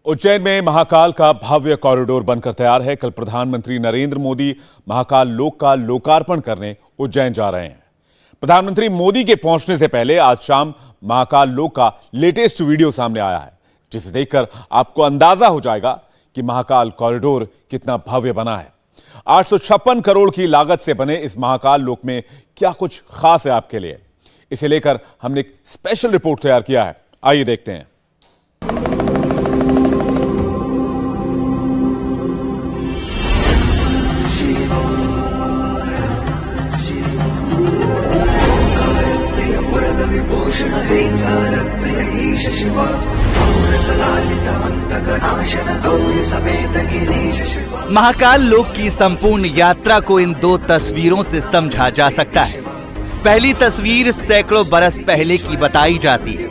उज्जैन में महाकाल का भव्य कॉरिडोर बनकर तैयार है। कल प्रधानमंत्री नरेंद्र मोदी महाकाल लोक का लोकार्पण करने उज्जैन जा रहे हैं। प्रधानमंत्री मोदी के पहुंचने से पहले आज शाम महाकाल लोक का लेटेस्ट वीडियो सामने आया है, जिसे देखकर आपको अंदाजा हो जाएगा कि महाकाल कॉरिडोर कितना भव्य बना है। 856 करोड़ की लागत से बने इस महाकाल लोक में क्या कुछ खास है आपके लिए, इसे लेकर हमने एक स्पेशल रिपोर्ट तैयार किया है। आइए देखते हैं। महाकाल लोक की संपूर्ण यात्रा को इन दो तस्वीरों से समझा जा सकता है। पहली तस्वीर सैकड़ों बरस पहले की बताई जाती है।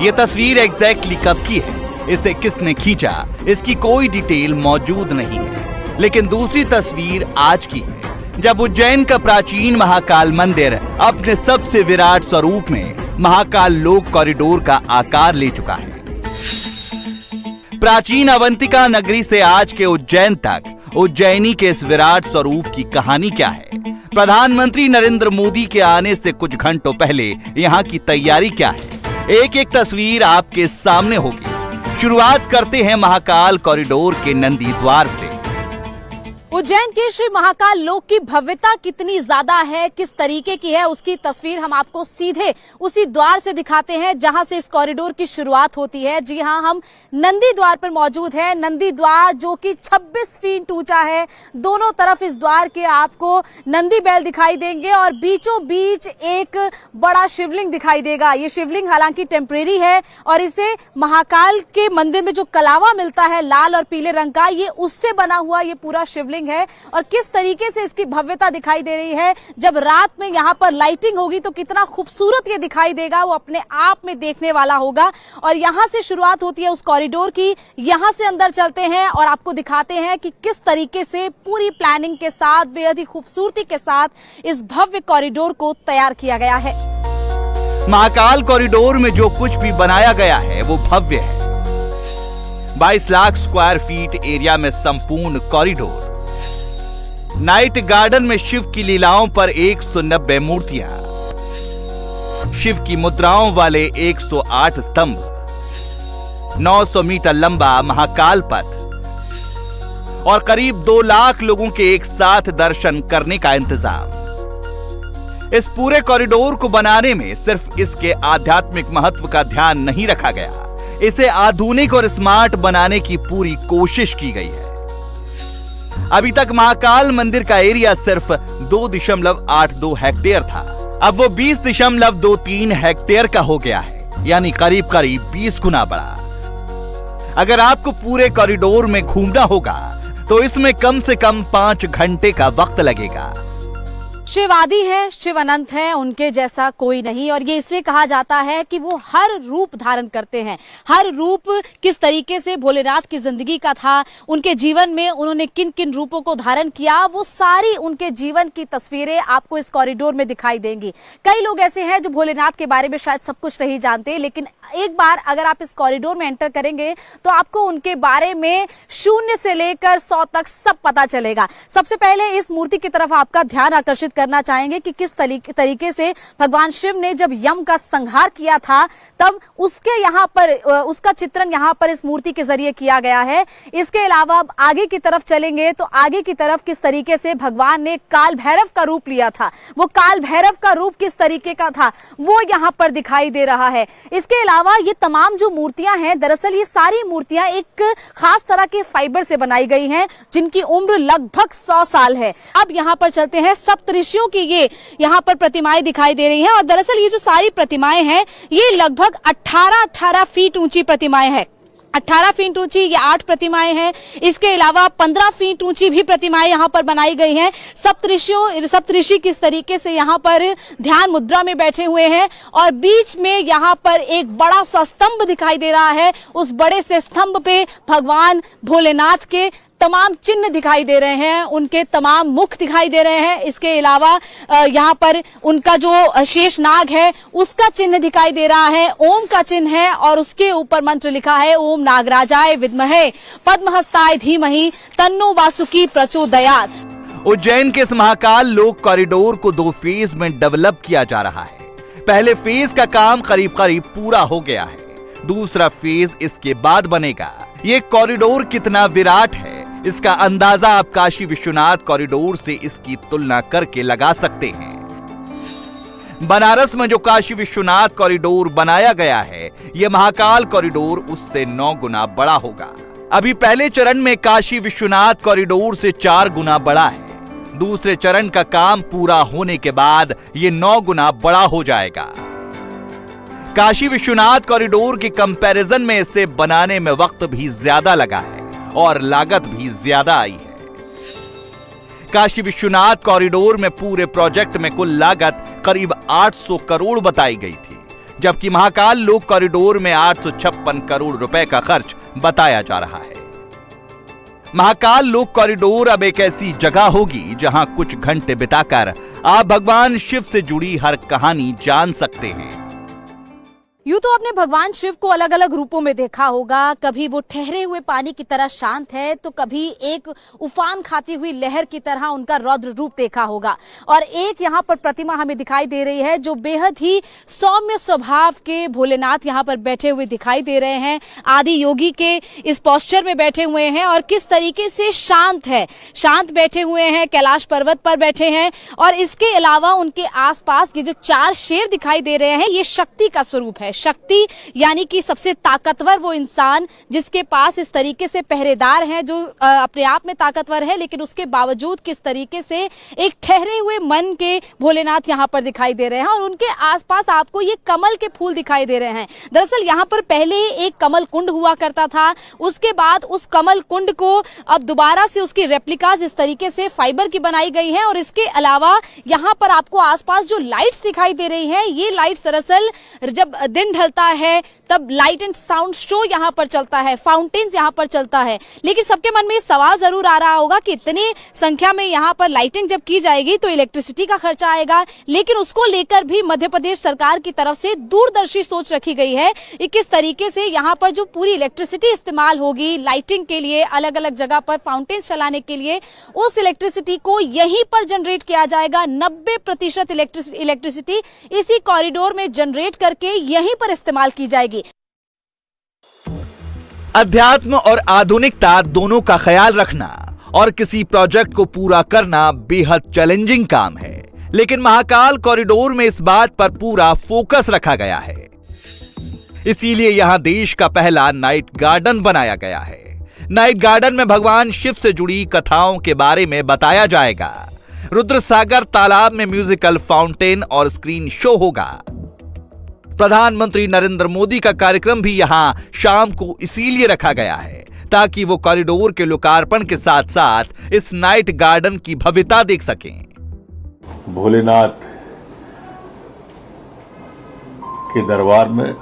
ये तस्वीर एग्जैक्टली कब की है, इसे किसने खींचा, इसकी कोई डिटेल मौजूद नहीं है। लेकिन दूसरी तस्वीर आज की है, जब उज्जैन का प्राचीन महाकाल मंदिर अपने सबसे विराट स्वरूप में महाकाल लोक कॉरिडोर का आकार ले चुका है। प्राचीन अवंतिका नगरी से आज के उज्जैन तक उज्जैनी के इस विराट स्वरूप की कहानी क्या है? प्रधानमंत्री नरेंद्र मोदी के आने से कुछ घंटों पहले यहाँ की तैयारी क्या है? एक एक तस्वीर आपके सामने होगी। शुरुआत करते हैं महाकाल कॉरिडोर के नंदी द्वार से। उज्जैन के श्री महाकाल लोक की भव्यता कितनी ज्यादा है, किस तरीके की है, उसकी तस्वीर हम आपको सीधे उसी द्वार से दिखाते हैं जहां से इस कॉरिडोर की शुरुआत होती है। जी हां, हम नंदी द्वार पर मौजूद हैं। नंदी द्वार जो कि 26 फीट ऊंचा है। दोनों तरफ इस द्वार के आपको नंदी बैल दिखाई देंगे और बीचों बीच एक बड़ा शिवलिंग दिखाई देगा। ये शिवलिंग हालांकि टेम्परेरी है और इसे महाकाल के मंदिर में जो कलावा मिलता है लाल और पीले रंग का, ये उससे बना हुआ ये पूरा शिवलिंग है। और किस तरीके से इसकी भव्यता दिखाई दे रही है, जब रात में यहाँ पर लाइटिंग होगी तो कितना खूबसूरत ये दिखाई देगा, वो अपने आप में देखने वाला होगा। और यहाँ से शुरुआत होती है उस कॉरिडोर की। यहाँ से अंदर चलते हैं और आपको दिखाते हैं कि किस तरीके से पूरी प्लानिंग के साथ, बेहद ही खूबसूरती के साथ इस भव्य कॉरिडोर को तैयार किया गया है। महाकाल कॉरिडोर में जो कुछ भी बनाया गया है वो भव्य है। 22 लाख स्क्वायर फीट एरिया में संपूर्ण कॉरिडोर। नाइट गार्डन में शिव की लीलाओं पर 190 मूर्तियां, शिव की मुद्राओं वाले 108 स्तंभ, 900 मीटर लंबा महाकाल पथ और करीब 2 लाख लोगों के एक साथ दर्शन करने का इंतजाम। इस पूरे कॉरिडोर को बनाने में सिर्फ इसके आध्यात्मिक महत्व का ध्यान नहीं रखा गया, इसे आधुनिक और स्मार्ट बनाने की पूरी कोशिश की गई है। अभी तक महाकाल मंदिर का एरिया सिर्फ 2.82 हेक्टेयर था, अब वो 20.23 हेक्टेयर का हो गया है, यानी करीब करीब 20 गुना बड़ा। अगर आपको पूरे कॉरिडोर में घूमना होगा तो इसमें कम से कम 5 घंटे का वक्त लगेगा। शिव आदि है, शिव अनंत है, उनके जैसा कोई नहीं। और ये इसलिए कहा जाता है कि वो हर रूप धारण करते हैं। हर रूप किस तरीके से भोलेनाथ की जिंदगी का था, उनके जीवन में उन्होंने किन किन रूपों को धारण किया, वो सारी उनके जीवन की तस्वीरें आपको इस कॉरिडोर में दिखाई देंगी। कई लोग ऐसे हैं जो भोलेनाथ के बारे में शायद सब कुछ नहीं जानते, लेकिन एक बार अगर आप इस कॉरिडोर में एंटर करेंगे तो आपको उनके बारे में 0 से लेकर 100 तक सब पता चलेगा। सबसे पहले इस मूर्ति की तरफ आपका ध्यान आकर्षित करना चाहेंगे कि किस तरीके से भगवान शिव ने जब यम का संहार किया था तब उसके यहाँ पर उसका चित्रण यहाँ पर इस मूर्ति के जरिए किया गया है। इसके अलावा अब आगे की तरफ चलेंगे तो आगे की तरफ किस तरीके से भगवान ने काल भैरव का रूप लिया था, वो काल भैरव का रूप किस तरीके का था वो यहाँ पर दिखाई दे रहा है। इसके अलावा ये तमाम जो मूर्तियां हैं, दरअसल ये सारी मूर्तियां एक खास तरह के फाइबर से बनाई गई हैं जिनकी उम्र लगभग 100 साल है। अब यहाँ पर चलते हैं, सप्तऋषियों की ये यहाँ पर प्रतिमाएं दिखाई दे रही हैं और दरअसल ये जो सारी प्रतिमाएं हैं ये लगभग 18 फीट ऊंची प्रतिमाएं हैं। 18 फीट ऊंची ये 8 प्रतिमाएं हैं। इसके अलावा 15 फीट ऊंची भी प्रतिमाएं यहाँ पर बनाई गई हैं। सप्तऋषि किस तरीके से यहाँ पर ध्यान मुद्रा में बैठे हुए हैं और बीच में यहाँ पर एक बड़ा सा स्तंभ दिखाई दे रहा है। उस बड़े से स्तंभ पे भगवान भोलेनाथ के तमाम चिन्ह दिखाई दे रहे हैं, उनके तमाम मुख दिखाई दे रहे हैं। इसके अलावा यहाँ पर उनका जो शेष नाग है उसका चिन्ह दिखाई दे रहा है, ओम का चिन्ह है और उसके ऊपर मंत्र लिखा है ओम नागराजाय विद्महे पद्महस्ताय धीमहि तन्नो वासुकी प्रचोदयात्। उज्जैन के इस महाकाल लोक कॉरिडोर को 2 फेज में डेवलप किया जा रहा है। पहले फेज का काम करीब करीब पूरा हो गया है, दूसरा फेज इसके बाद बनेगा। ये कॉरिडोर कितना विराट है इसका अंदाजा आप काशी विश्वनाथ कॉरिडोर से इसकी तुलना करके लगा सकते हैं। बनारस में जो काशी विश्वनाथ कॉरिडोर बनाया गया है यह महाकाल कॉरिडोर उससे 9 गुना बड़ा होगा। अभी पहले चरण में काशी विश्वनाथ कॉरिडोर से 4 गुना बड़ा है, दूसरे चरण का काम पूरा होने के बाद ये 9 गुना बड़ा हो जाएगा। काशी विश्वनाथ कॉरिडोर के कंपैरिजन में इसे बनाने में वक्त भी ज्यादा लगा है और लागत भी ज्यादा आई है। काशी विश्वनाथ कॉरिडोर में पूरे प्रोजेक्ट में कुल लागत करीब 800 करोड़ बताई गई थी, जबकि महाकाल लोक कॉरिडोर में 856 करोड़ रुपए का खर्च बताया जा रहा है। महाकाल लोक कॉरिडोर अब एक ऐसी जगह होगी जहां कुछ घंटे बिताकर आप भगवान शिव से जुड़ी हर कहानी जान सकते हैं। यूं तो आपने भगवान शिव को अलग अलग रूपों में देखा होगा, कभी वो ठहरे हुए पानी की तरह शांत है तो कभी एक उफान खाती हुई लहर की तरह उनका रौद्र रूप देखा होगा। और एक यहाँ पर प्रतिमा हमें दिखाई दे रही है जो बेहद ही सौम्य स्वभाव के भोलेनाथ यहाँ पर बैठे हुए दिखाई दे रहे हैं, आदि योगी के इस पोस्चर में बैठे हुए हैं और किस तरीके से शांत बैठे हुए हैं, कैलाश पर्वत पर बैठे हैं। और इसके अलावा उनके आसपास ये जो 4 शेर दिखाई दे रहे हैं ये शक्ति का स्वरूप है। शक्ति यानी कि सबसे ताकतवर वो इंसान जिसके पास इस तरीके से पहरेदार हैं जो अपने आप में ताकतवर है, लेकिन उसके बावजूद किस तरीके से एक ठहरे हुए मन के भोलेनाथ यहाँ पर दिखाई दे रहे हैं। और उनके आसपास आपको ये कमल के फूल दिखाई दे रहे हैं। दरअसल यहाँ पर पहले एक कमल कुंड हुआ करता था, उसके बाद उस कमल कुंड को अब दोबारा से उसकी रेप्लिकास इस तरीके से फाइबर की बनाई गई है। और इसके अलावा यहाँ पर आपको आसपास जो लाइट्स दिखाई दे रही है ये लाइट्स दरअसल जब दिन ढलता है तब लाइट एंड साउंड शो यहाँ पर चलता है, फाउंटेन्स यहाँ पर चलता है। लेकिन सबके मन में सवाल जरूर आ रहा होगा कि इतनी संख्या में यहाँ पर लाइटिंग जब की जाएगी तो इलेक्ट्रिसिटी का खर्चा आएगा, लेकिन उसको लेकर भी मध्य प्रदेश सरकार की तरफ से दूरदर्शी सोच रखी गई है कि किस तरीके से यहाँ पर जो पूरी इलेक्ट्रिसिटी इस्तेमाल होगी लाइटिंग के लिए, अलग अलग जगह पर फाउंटेन्स चलाने के लिए, उस इलेक्ट्रिसिटी को यहीं पर जनरेट किया जाएगा। 90% इलेक्ट्रिसिटी इसी कॉरिडोर में जनरेट करके यहीं पर इस्तेमाल की जाएगी। अध्यात्म और आधुनिकता दोनों का ख्याल रखना और किसी प्रोजेक्ट को पूरा करना बेहद चैलेंजिंग काम है, लेकिन महाकाल कॉरिडोर में इस बात पर पूरा फोकस रखा गया है। इसीलिए यहां देश का पहला नाइट गार्डन बनाया गया है। नाइट गार्डन में भगवान शिव से जुड़ी कथाओं के बारे में बताया जाएगा। रुद्रसागर तालाब में म्यूजिकल फाउंटेन और स्क्रीन शो होगा। प्रधानमंत्री नरेंद्र मोदी का कार्यक्रम भी यहां शाम को इसीलिए रखा गया है ताकि वो कॉरिडोर के लोकार्पण के साथ साथ इस नाइट गार्डन की भव्यता देख सकें। भोलेनाथ के दरबार में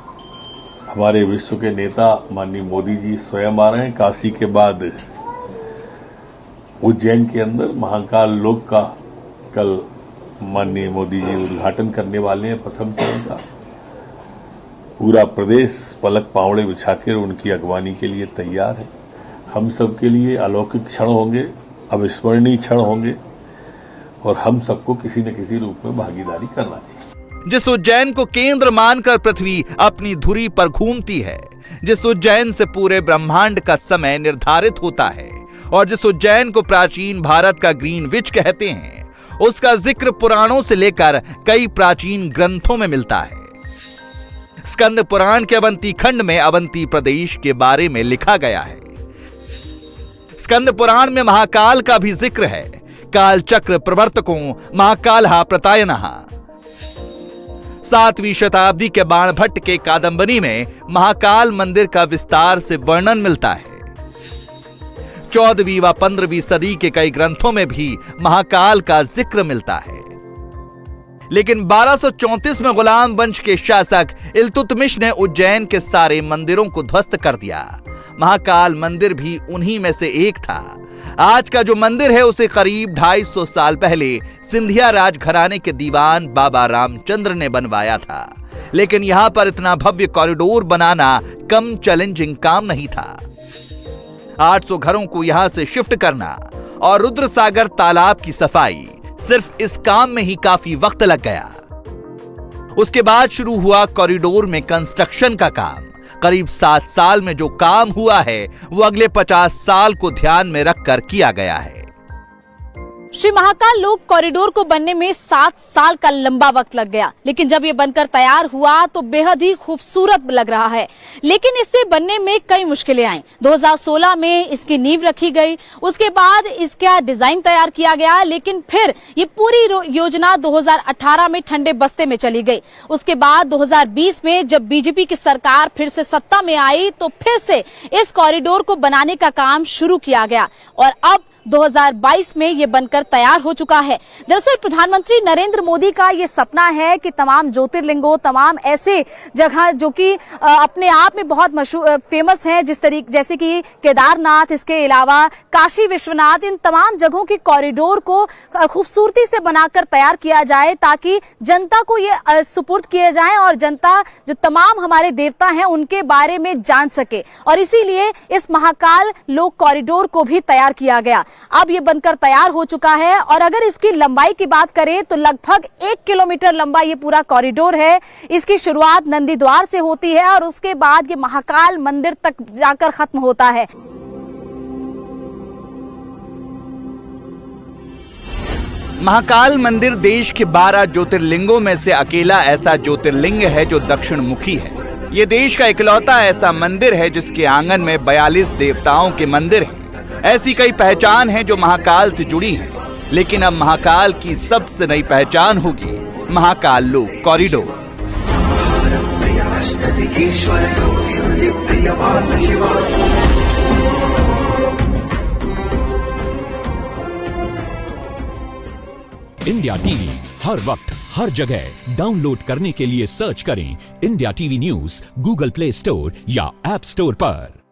हमारे विश्व के नेता माननीय मोदी जी स्वयं आ रहे हैं। काशी के बाद उज्जैन के अंदर महाकाल लोक का कल माननीय मोदी जी उद्घाटन करने वाले हैं। प्रथम चरण का पूरा प्रदेश पलक पावड़े बिछाकर उनकी अगवानी के लिए तैयार है। हम सब के लिए अलौकिक क्षण होंगे, अविस्मरणीय क्षण होंगे और हम सबको किसी न किसी रूप में भागीदारी करना चाहिए। जिस उज्जैन को केंद्र मानकर पृथ्वी अपनी धुरी पर घूमती है, जिस उज्जैन से पूरे ब्रह्मांड का समय निर्धारित होता है और जिस उज्जैन को प्राचीन भारत का ग्रीनविच कहते हैं, उसका जिक्र पुराणों से लेकर कई प्राचीन ग्रंथों में मिलता है। स्कंद पुराण के अवंती खंड में अवंती प्रदेश के बारे में लिखा गया है। स्कंद पुराण में महाकाल का भी जिक्र है। काल चक्र प्रवर्तकों महाकालहा प्रतायनहा। 7वीं शताब्दी के बाणभट्ट के कादंबरी में महाकाल मंदिर का विस्तार से वर्णन मिलता है। 14वीं व 15वीं सदी के कई ग्रंथों में भी महाकाल का जिक्र मिलता है। लेकिन 1234 में गुलाम वंश के शासक इल्तुतमिश ने उज्जैन के सारे मंदिरों को ध्वस्त कर दिया। महाकाल मंदिर भी उन्हीं में से एक था। आज का जो मंदिर है उसे करीब 250 साल पहले सिंधिया राज घराने के दीवान बाबा रामचंद्र ने बनवाया था। लेकिन यहां पर इतना भव्य कॉरिडोर बनाना कम चैलेंजिंग काम नहीं था। 800 घरों को यहां से शिफ्ट करना और रुद्रसागर तालाब की सफाई, सिर्फ इस काम में ही काफी वक्त लग गया। उसके बाद शुरू हुआ कॉरिडोर में कंस्ट्रक्शन का काम। करीब 7 साल में जो काम हुआ है वो अगले 50 साल को ध्यान में रखकर किया गया है। श्री महाकाल लोक कॉरिडोर को बनने में 7 साल का लंबा वक्त लग गया, लेकिन जब ये बनकर तैयार हुआ तो बेहद ही खूबसूरत लग रहा है। लेकिन इससे बनने में कई मुश्किलें आईं। 2016 में इसकी नींव रखी गई, उसके बाद इसका डिजाइन तैयार किया गया, लेकिन फिर ये पूरी योजना 2018 में ठंडे बस्ते में चली गई। उसके बाद 2020 में जब बीजेपी की सरकार फिर से सत्ता में आई तो फिर से इस कॉरिडोर को बनाने का काम शुरू किया गया और अब 2022 में ये बनकर तैयार हो चुका है। दरअसल प्रधानमंत्री नरेंद्र मोदी का ये सपना है कि तमाम ज्योतिर्लिंगों, तमाम ऐसे जगह जो कि अपने आप में बहुत मशहूर फेमस हैं, जैसे कि केदारनाथ, इसके अलावा काशी विश्वनाथ, इन तमाम जगहों के कॉरिडोर को खूबसूरती से बनाकर तैयार किया जाए ताकि जनता को ये सुपुर्द किए जाए और जनता जो तमाम हमारे देवता हैं उनके बारे में जान सके। और इसीलिए इस महाकाल लोक कॉरिडोर को भी तैयार किया गया। अब ये बनकर तैयार हो चुका है और अगर इसकी लंबाई की बात करें तो लगभग 1 किलोमीटर लंबा ये पूरा कॉरिडोर है। इसकी शुरुआत नंदी द्वार से होती है और उसके बाद ये महाकाल मंदिर तक जाकर खत्म होता है। महाकाल मंदिर देश के 12 ज्योतिर्लिंगों में से अकेला ऐसा ज्योतिर्लिंग है जो दक्षिण मुखी है। ये देश का इकलौता ऐसा मंदिर है जिसके आंगन में 42 देवताओं के मंदिर हैं। ऐसी कई पहचान हैं जो महाकाल से जुड़ी हैं, लेकिन अब महाकाल की सबसे नई पहचान होगी महाकाल लोक कॉरिडोर। इंडिया टीवी हर वक्त हर जगह डाउनलोड करने के लिए सर्च करें India TV news Google play store या ऐप स्टोर पर।